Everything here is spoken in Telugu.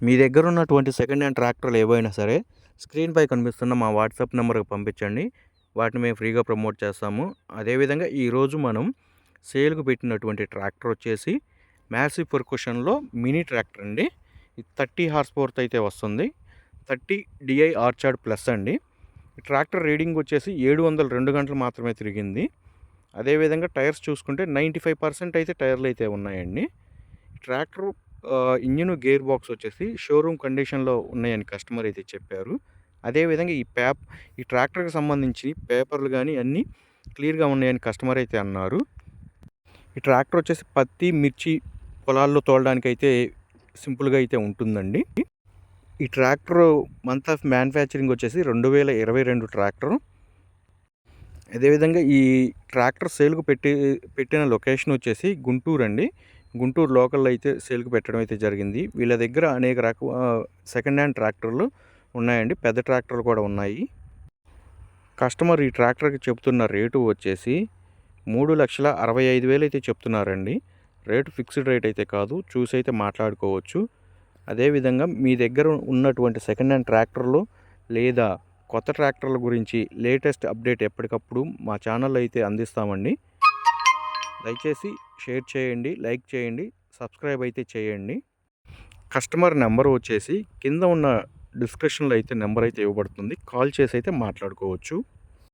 మీ దగ్గర ఉన్నటువంటి సెకండ్ హ్యాండ్ ట్రాక్టర్లు ఏవైనా సరే స్క్రీన్పై కనిపిస్తున్న మా వాట్సాప్ నెంబర్కి పంపించండి. వాటిని మేము ఫ్రీగా ప్రమోట్ చేస్తాము. అదేవిధంగా ఈరోజు మనం సేల్కు పెట్టినటువంటి ట్రాక్టర్ వచ్చేసి మ్యాసివ్ పర్కుషన్లో మినీ ట్రాక్టర్ అండి. ఇది 30 హార్స్ పవర్తో అయితే వస్తుంది. 30 డిఐ ఆర్చార్డ్ ప్లస్ అండి. ఈ ట్రాక్టర్ రీడింగ్ వచ్చేసి 702 గంటలు మాత్రమే తిరిగింది. అదేవిధంగా టైర్స్ చూసుకుంటే 95% అయితే టైర్లు అయితే ఉన్నాయండి. ట్రాక్టర్ ఇంజిన్ గేర్ బాక్స్ వచ్చేసి షోరూమ్ కండిషన్లో ఉన్నాయని కస్టమర్ అయితే చెప్పారు. అదేవిధంగా ఈ ట్రాక్టర్కి సంబంధించి పేపర్లు కానీ అన్నీ క్లియర్గా ఉన్నాయని కస్టమర్ అయితే అన్నారు. ఈ ట్రాక్టర్ వచ్చేసి పత్తి మిర్చి పొలాల్లో తోలడానికి అయితే సింపుల్గా అయితే ఉంటుందండి. ఈ ట్రాక్టర్ మంత్ ఆఫ్ మ్యానుఫ్యాక్చరింగ్ వచ్చేసి 2022 ట్రాక్టర్. అదేవిధంగా ఈ ట్రాక్టర్ సేల్కు పెట్టిన లొకేషన్ వచ్చేసి గుంటూరు అండి. గుంటూరు లోకల్లో అయితే సేల్కి పెట్టడం అయితే జరిగింది. వీళ్ళ దగ్గర అనేక సెకండ్ హ్యాండ్ ట్రాక్టర్లు ఉన్నాయండి. పెద్ద ట్రాక్టర్లు కూడా ఉన్నాయి. కస్టమర్ ఈ ట్రాక్టర్కి చెప్తున్న రేటు వచ్చేసి 3,65,000 అయితే చెప్తున్నారండి. రేటు ఫిక్స్డ్ రేట్ అయితే కాదు, చూసి అయితే మాట్లాడుకోవచ్చు. అదేవిధంగా మీ దగ్గర ఉన్నటువంటి సెకండ్ హ్యాండ్ ట్రాక్టర్లు లేదా కొత్త ట్రాక్టర్ల గురించి లేటెస్ట్ అప్డేట్ ఎప్పటికప్పుడు మా ఛానల్లో అయితే అందిస్తామండి. దయచేసి షేర్ చేయండి, లైక్ చేయండి, సబ్స్క్రైబ్ అయితే చేయండి. కస్టమర్ నెంబర్ వచ్చేసి కింద ఉన్న డిస్క్రిప్షన్లో అయితే నెంబర్ అయితే ఇవ్వబడుతుంది. కాల్ చేసి అయితే మాట్లాడుకోవచ్చు.